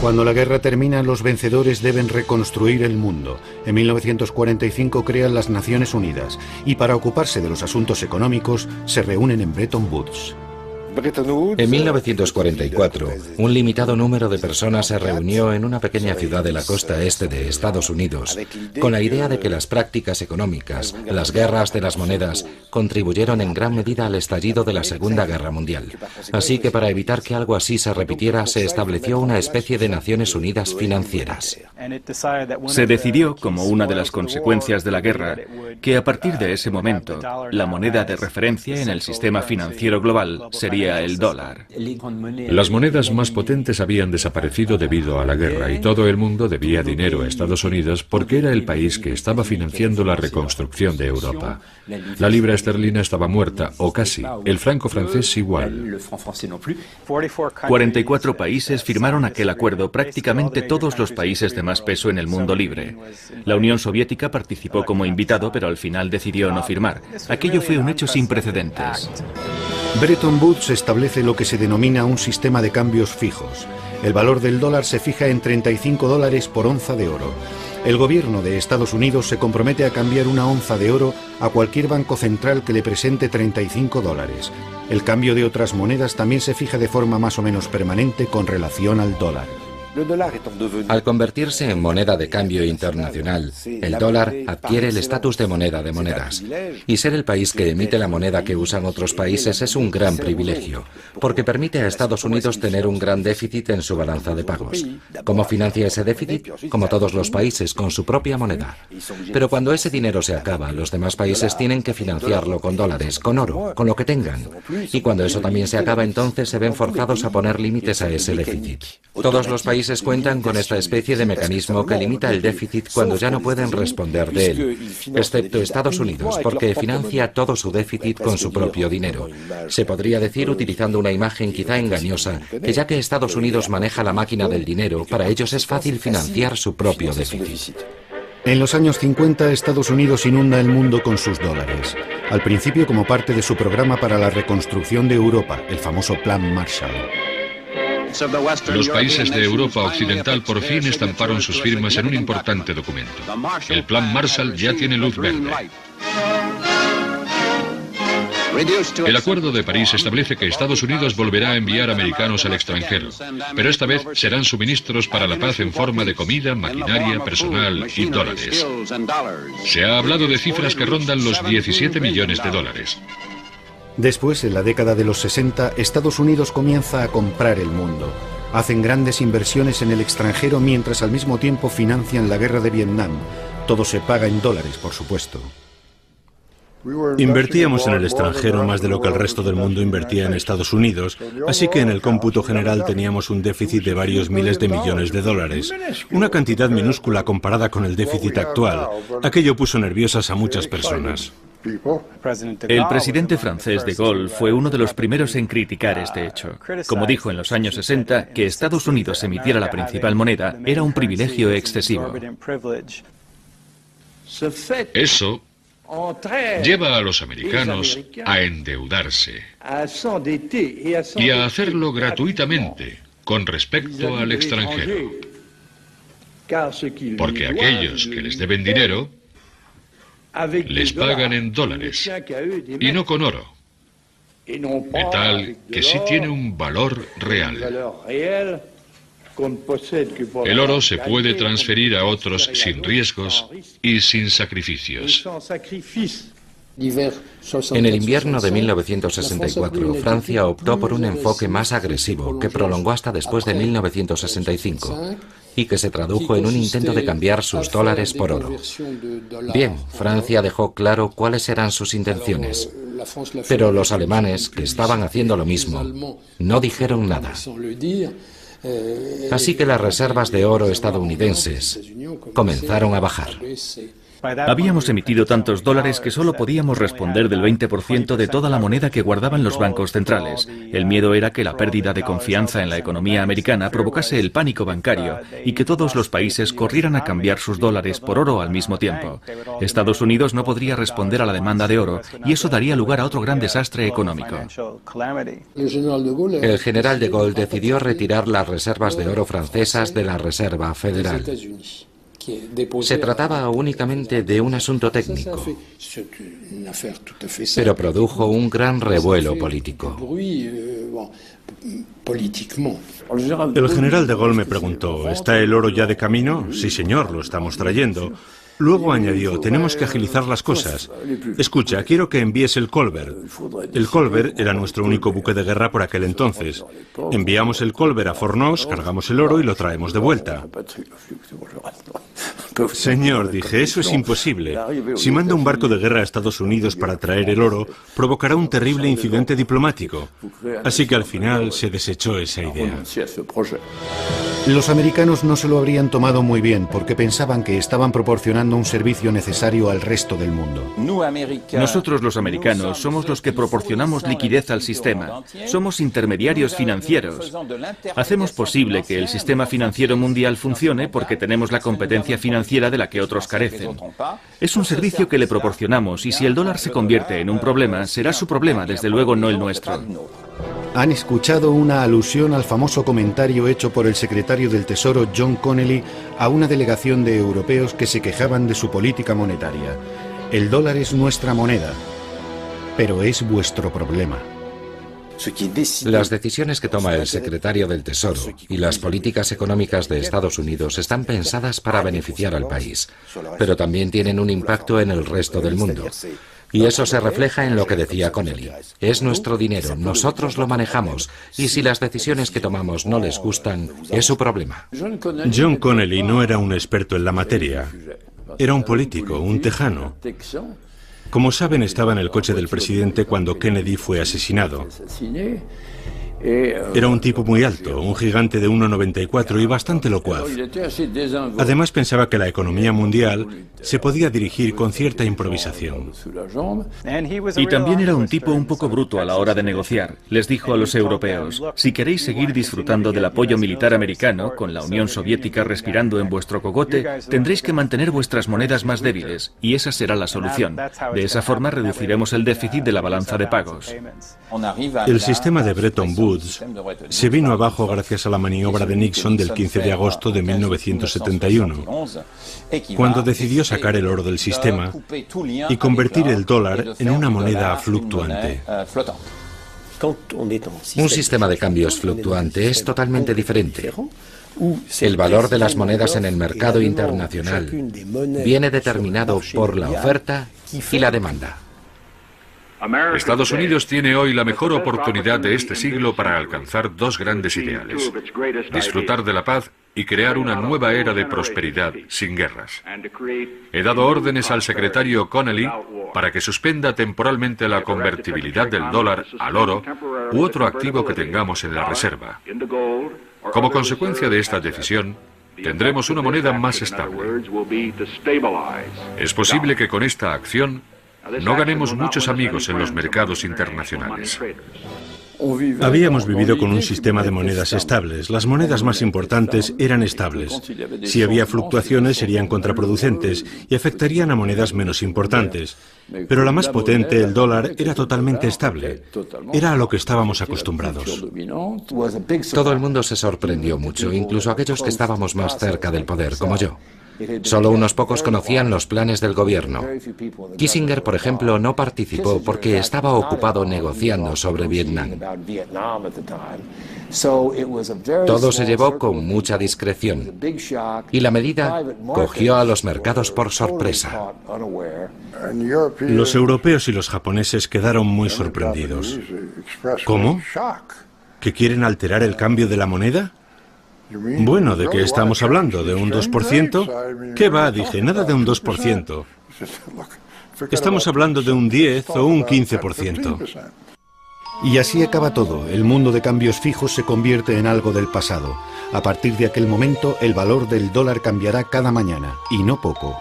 Cuando la guerra termina, los vencedores deben reconstruir el mundo. En 1945 crean las Naciones Unidas y para ocuparse de los asuntos económicos se reúnen en Bretton Woods. En 1944, un limitado número de personas se reunió en una pequeña ciudad de la costa este de Estados Unidos con la idea de que las prácticas económicas, las guerras de las monedas, contribuyeron en gran medida al estallido de la Segunda Guerra Mundial. Así que para evitar que algo así se repitiera, se estableció una especie de Naciones Unidas financieras. Se decidió, como una de las consecuencias de la guerra, que a partir de ese momento, la moneda de referencia en el sistema financiero global sería el dólar. Las monedas más potentes habían desaparecido debido a la guerra y todo el mundo debía dinero a Estados Unidos porque era el país que estaba financiando la reconstrucción de Europa. La libra esterlina estaba muerta, o casi. El franco francés igual. 44 países firmaron aquel acuerdo, prácticamente todos los países de más peso en el mundo libre. La Unión Soviética participó como invitado, pero al final decidió no firmar. Aquello fue un hecho sin precedentes. Bretton Woods establece lo que se denomina un sistema de cambios fijos. El valor del dólar se fija en $35 por onza de oro. El gobierno de Estados Unidos se compromete a cambiar una onza de oro a cualquier banco central que le presente $35. El cambio de otras monedas también se fija de forma más o menos permanente con relación al dólar. Al convertirse en moneda de cambio internacional, el dólar adquiere el estatus de moneda de monedas. Y ser el país que emite la moneda que usan otros países es un gran privilegio, porque permite a Estados Unidos tener un gran déficit en su balanza de pagos. ¿Cómo financia ese déficit? Como todos los países, con su propia moneda. Pero cuando ese dinero se acaba, los demás países tienen que financiarlo con dólares, con oro, con lo que tengan. Y cuando eso también se acaba, entonces se ven forzados a poner límites a ese déficit. Todos los países cuentan con esta especie de mecanismo que limita el déficit cuando ya no pueden responder de él, excepto Estados Unidos, porque financia todo su déficit con su propio dinero. Se podría decir, utilizando una imagen quizá engañosa, que ya que Estados Unidos maneja la máquina del dinero, para ellos es fácil financiar su propio déficit. En los años 50, Estados Unidos inunda el mundo con sus dólares. Al principio como parte de su programa para la reconstrucción de Europa, el famoso Plan Marshall. Los países de Europa Occidental por fin estamparon sus firmas en un importante documento. El Plan Marshall ya tiene luz verde. El Acuerdo de París establece que Estados Unidos volverá a enviar americanos al extranjero, pero esta vez serán suministros para la paz en forma de comida, maquinaria, personal y dólares. Se ha hablado de cifras que rondan los 17 millones de dólares. Después, en la década de los 60, Estados Unidos comienza a comprar el mundo. Hacen grandes inversiones en el extranjero mientras al mismo tiempo financian la guerra de Vietnam. Todo se paga en dólares, por supuesto. Invertíamos en el extranjero más de lo que el resto del mundo invertía en Estados Unidos, así que en el cómputo general teníamos un déficit de varios miles de millones de dólares. Una cantidad minúscula comparada con el déficit actual. Aquello puso nerviosas a muchas personas. El presidente francés de Gaulle fue uno de los primeros en criticar este hecho. Como dijo en los años 60, que Estados Unidos emitiera la principal moneda era un privilegio excesivo. Eso lleva a los americanos a endeudarse y a hacerlo gratuitamente con respecto al extranjero. Porque aquellos que les deben dinero les pagan en dólares y no con oro, metal que sí tiene un valor real. El oro se puede transferir a otros sin riesgos y sin sacrificios. En el invierno de 1964, Francia optó por un enfoque más agresivo que prolongó hasta después de 1965 y que se tradujo en un intento de cambiar sus dólares por oro. Bien, Francia dejó claro cuáles eran sus intenciones, pero los alemanes, que estaban haciendo lo mismo, no dijeron nada. Así que las reservas de oro estadounidenses comenzaron a bajar. Habíamos emitido tantos dólares que solo podíamos responder del 20% de toda la moneda que guardaban los bancos centrales. El miedo era que la pérdida de confianza en la economía americana provocase el pánico bancario y que todos los países corrieran a cambiar sus dólares por oro al mismo tiempo. Estados Unidos no podría responder a la demanda de oro y eso daría lugar a otro gran desastre económico. El general de Gaulle decidió retirar las reservas de oro francesas de la Reserva Federal. Se trataba únicamente de un asunto técnico, pero produjo un gran revuelo político. El general de Gaulle me preguntó, ¿está el oro ya de camino? Sí, señor, lo estamos trayendo. Luego añadió, tenemos que agilizar las cosas. Escucha, quiero que envíes el Colbert. El Colbert era nuestro único buque de guerra por aquel entonces. Enviamos el Colbert a Fort Knox, cargamos el oro y lo traemos de vuelta. Señor, dije, eso es imposible. Si manda un barco de guerra a Estados Unidos para traer el oro, provocará un terrible incidente diplomático. Así que al final se desechó esa idea. Los americanos no se lo habrían tomado muy bien porque pensaban que estaban proporcionando un servicio necesario al resto del mundo. Nosotros los americanos somos los que proporcionamos liquidez al sistema. Somos intermediarios financieros. Hacemos posible que el sistema financiero mundial funcione porque tenemos la competencia financiera de la que otros carecen. Es un servicio que le proporcionamos y si el dólar se convierte en un problema, será su problema, desde luego no el nuestro. Han escuchado una alusión al famoso comentario hecho por el secretario del Tesoro John Connally a una delegación de europeos que se quejaban de su política monetaria. El dólar es nuestra moneda, pero es vuestro problema. Las decisiones que toma el secretario del Tesoro y las políticas económicas de Estados Unidos están pensadas para beneficiar al país, pero también tienen un impacto en el resto del mundo. Y eso se refleja en lo que decía Connally. Es nuestro dinero, nosotros lo manejamos, y si las decisiones que tomamos no les gustan, es su problema. John Connally no era un experto en la materia. Era un político, un tejano. Como saben, estaba en el coche del presidente cuando Kennedy fue asesinado. Era un tipo muy alto, un gigante de 1,94 y bastante locuaz. Además pensaba que la economía mundial se podía dirigir con cierta improvisación. Y también era un tipo un poco bruto a la hora de negociar. Les dijo a los europeos, si queréis seguir disfrutando del apoyo militar americano, con la Unión Soviética respirando en vuestro cogote, tendréis que mantener vuestras monedas más débiles, y esa será la solución. De esa forma reduciremos el déficit de la balanza de pagos. El sistema de Bretton Woods se vino abajo gracias a la maniobra de Nixon del 15 de agosto de 1971, cuando decidió sacar el oro del sistema y convertir el dólar en una moneda fluctuante. Un sistema de cambios fluctuante es totalmente diferente. El valor de las monedas en el mercado internacional viene determinado por la oferta y la demanda. Estados Unidos tiene hoy la mejor oportunidad de este siglo para alcanzar dos grandes ideales: disfrutar de la paz y crear una nueva era de prosperidad sin guerras. He dado órdenes al secretario Connally para que suspenda temporalmente la convertibilidad del dólar al oro u otro activo que tengamos en la reserva. Como consecuencia de esta decisión, tendremos una moneda más estable. Es posible que con esta acción no ganemos muchos amigos en los mercados internacionales. Habíamos vivido con un sistema de monedas estables. Las monedas más importantes eran estables. Si había fluctuaciones serían contraproducentes y afectarían a monedas menos importantes. Pero la más potente, el dólar, era totalmente estable. Era a lo que estábamos acostumbrados. Todo el mundo se sorprendió mucho, incluso aquellos que estábamos más cerca del poder, como yo. Solo unos pocos conocían los planes del gobierno. Kissinger, por ejemplo, no participó porque estaba ocupado negociando sobre Vietnam. Todo se llevó con mucha discreción y la medida cogió a los mercados por sorpresa. Los europeos y los japoneses quedaron muy sorprendidos. ¿Cómo? ¿Que quieren alterar el cambio de la moneda? Bueno, ¿de qué estamos hablando? ¿De un 2%? ¿Qué va? Dije, nada de un 2%. Estamos hablando de un 10 o un 15%. Y así acaba todo. El mundo de cambios fijos se convierte en algo del pasado. A partir de aquel momento, el valor del dólar cambiará cada mañana, y no poco.